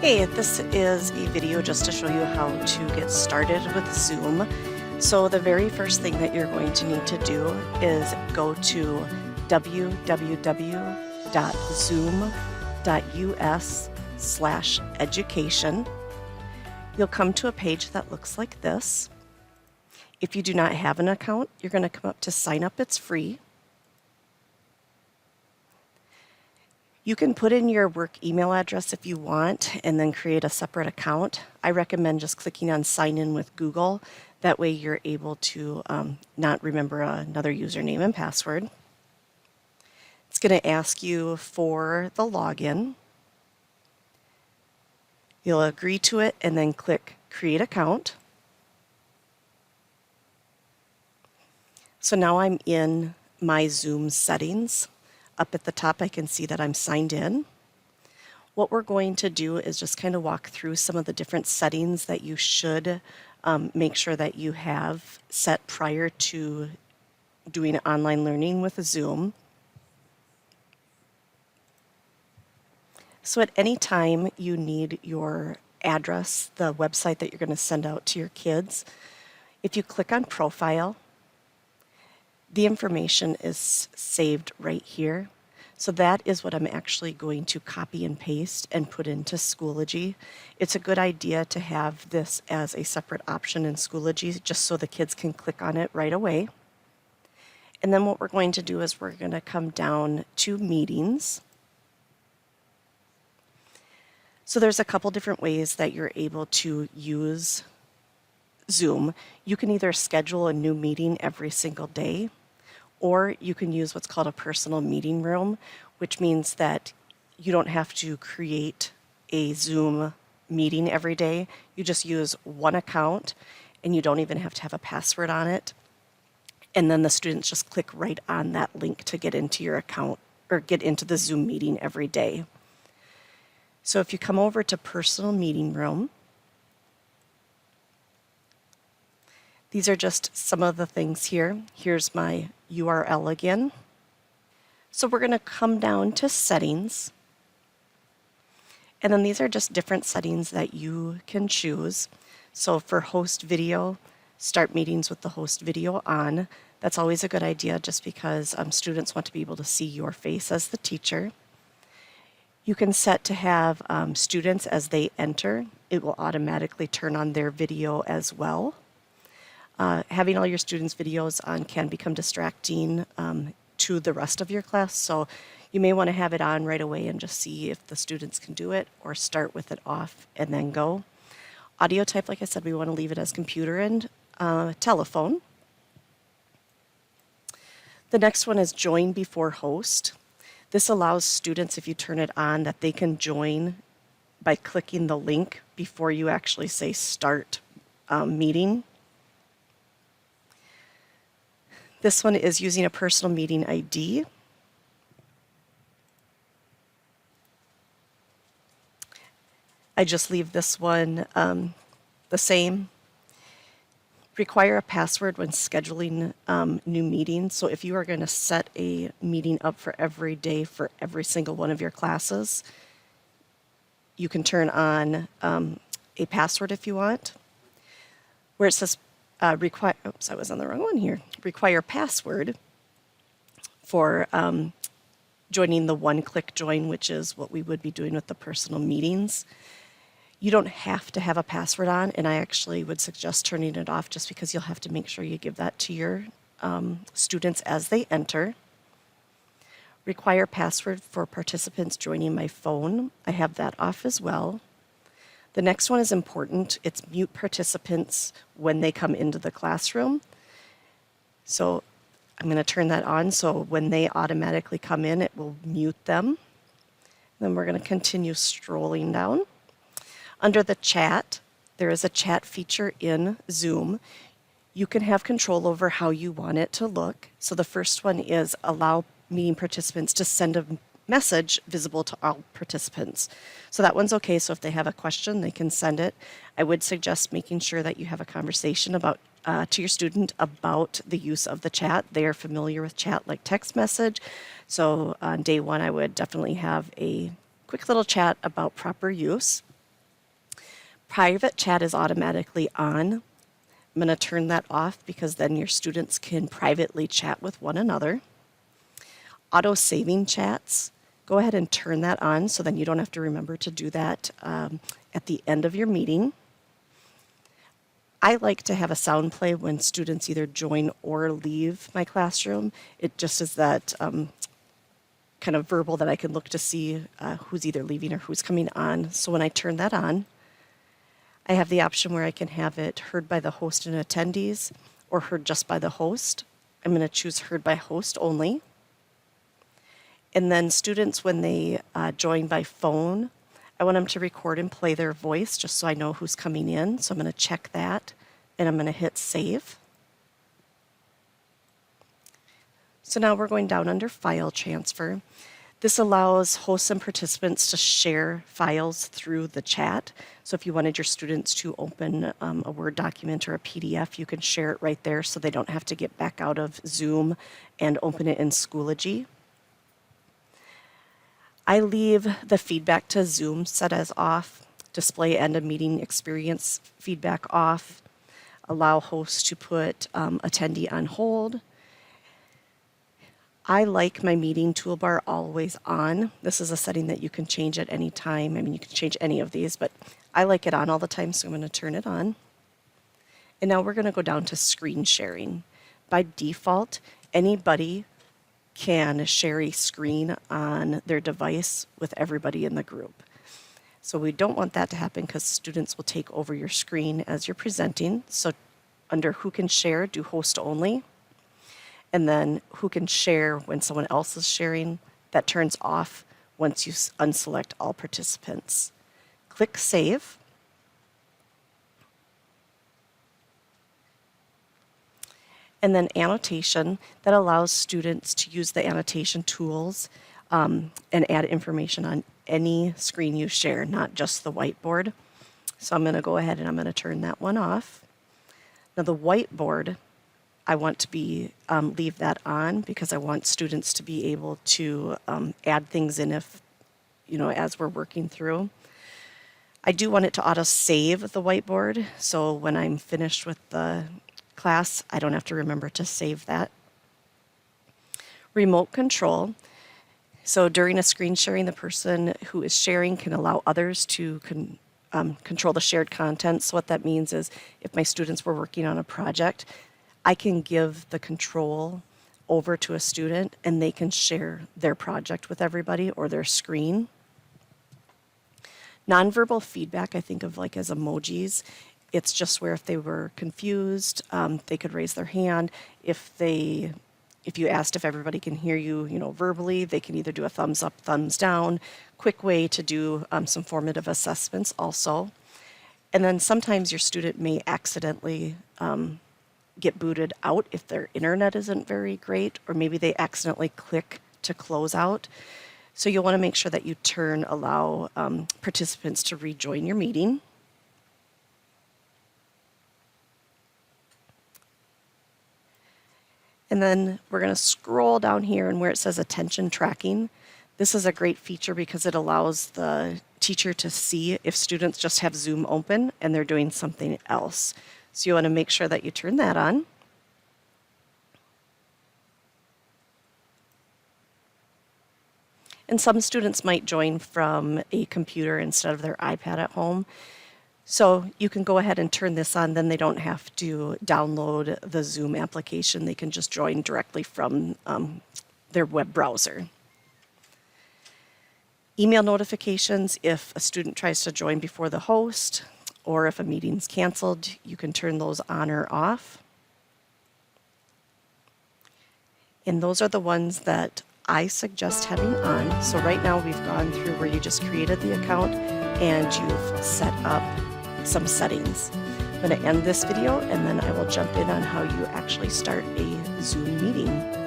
Hey, this is a video just to show you how to get started with Zoom. So the very first thing that you're going to need to do is go to www.zoom.us/education. You'll come to a page that looks like this. If you do not have an account, you're going to come up to sign up. It's free. You can put in your work email address if you want and then create a separate account. I recommend just clicking on sign in with Google. That way you're able to not remember another username and password. It's going to ask you for the login. You'll agree to it and then click create account. So now I'm in my Zoom settings. Up at the top, I can see that I'm signed in. What we're going to do is just kind of walk through some of the different settings that you should make sure that you have set prior to doing online learning with Zoom. So at any time you need your address, the website that you're going to send out to your kids, if you click on Profile, the information is saved right here. So that is what I'm actually going to copy and paste and put into Schoology. It's a good idea to have this as a separate option in Schoology just so the kids can click on it right away. And then what we're going to do is we're going to come down to meetings. So there's a couple different ways that you're able to use Zoom. You can either schedule a new meeting every single day, or you can use what's called a personal meeting room, which means that you don't have to create a Zoom meeting every day. You just use one account and you don't even have to have a password on it. And then the students just click right on that link to get into your account or get into the Zoom meeting every day. So if you come over to personal meeting room, these are just some of the things here. Here's my URL again. So we're going to come down to settings. And then these are just different settings that you can choose. So for host video, start meetings with the host video on. That's always a good idea just because students want to be able to see your face as the teacher. You can set to have students as they enter. It will automatically turn on their video as well. Having all your students' videos on can become distracting to the rest of your class, so you may want to have it on right away and just see if the students can do it, or start with it off and then go. Audio type, like I said, we want to leave it as computer and telephone. The next one is join before host. This allows students, if you turn it on, that they can join by clicking the link before you actually say start meeting. This one is using a personal meeting ID. I just leave this one the same. Require a password when scheduling new meetings. So if you are going to set a meeting up for every day for every single one of your classes, you can turn on a password if you want. Where it says oops, I was on the wrong one here. Require password for joining the one-click join, which is what we would be doing with the personal meetings. You don't have to have a password on, and I actually would suggest turning it off just because you'll have to make sure you give that to your students as they enter. Require password for participants joining my phone. I have that off as well. The next one is important. It's mute participants when they come into the classroom. So I'm going to turn that on, so when they automatically come in, it will mute them. Then we're going to continue strolling down. Under the chat, there is a chat feature in Zoom. You can have control over how you want it to look. So the first one is allow meeting participants to send a message visible to all participants. So that one's okay. So if they have a question, they can send it. I would suggest making sure that you have a conversation about to your student about the use of the chat. They are familiar with chat like text message. So on day one, I would definitely have a quick little chat about proper use. Private chat is automatically on. I'm going to turn that off because then your students can privately chat with one another. Auto saving chats, go ahead and turn that on so then you don't have to remember to do that at the end of your meeting. I like to have a sound play when students either join or leave my classroom. It just is that kind of verbal that I can look to see who's either leaving or who's coming on. So when I turn that on, I have the option where I can have it heard by the host and attendees or heard just by the host. I'm going to choose heard by host only. And then students, when they join by phone, I want them to record and play their voice just so I know who's coming in. So I'm going to check that and I'm going to hit save. So now we're going down under file transfer. This allows hosts and participants to share files through the chat. So if you wanted your students to open a Word document or a PDF, you can share it right there so they don't have to get back out of Zoom and open it in Schoology. I leave the feedback to Zoom set as off, display end of meeting experience feedback off, allow hosts to put attendee on hold. I like my meeting toolbar always on. This is a setting that you can change at any time. I mean, you can change any of these, but I like it on all the time, so I'm going to turn it on. And now we're going to go down to screen sharing. By default, anybody can share a screen on their device with everybody in the group. So we don't want that to happen because students will take over your screen as you're presenting. So under who can share, do host only. And then who can share when someone else is sharing, that turns off once you unselect all participants. Click Save. And then annotation, that allows students to use the annotation tools and add information on any screen you share, not just the whiteboard. So I'm going to go ahead and I'm going to turn that one off. Now the whiteboard, I want to leave that on because I want students to be able to add things in if, as we're working through. I do want it to auto save the whiteboard, so when I'm finished with the class, I don't have to remember to save that. Remote control. So during a screen sharing, the person who is sharing can allow others to control the shared content. So what that means is if my students were working on a project, I can give the control over to a student and they can share their project with everybody or their screen. Nonverbal feedback, I think of like as emojis. It's just where if they were confused, they could raise their hand. If you asked if everybody can hear you, verbally, they can either do a thumbs up, thumbs down. Quick way to do some formative assessments also. And then sometimes your student may accidentally get booted out if their internet isn't very great, or maybe they accidentally click to close out. So you'll want to make sure that you allow participants to rejoin your meeting. And then we're going to scroll down here and where it says attention tracking. This is a great feature because it allows the teacher to see if students just have Zoom open and they're doing something else. So you want to make sure that you turn that on. And some students might join from a computer instead of their iPad at home. So you can go ahead and turn this on, then they don't have to download the Zoom application. They can just join directly from their web browser. Email notifications, if a student tries to join before the host, or if a meeting's canceled, you can turn those on or off. And those are the ones that I suggest having on. So right now we've gone through where you just created the account and you've set up some settings. I'm going to end this video and then I will jump in on how you actually start a Zoom meeting.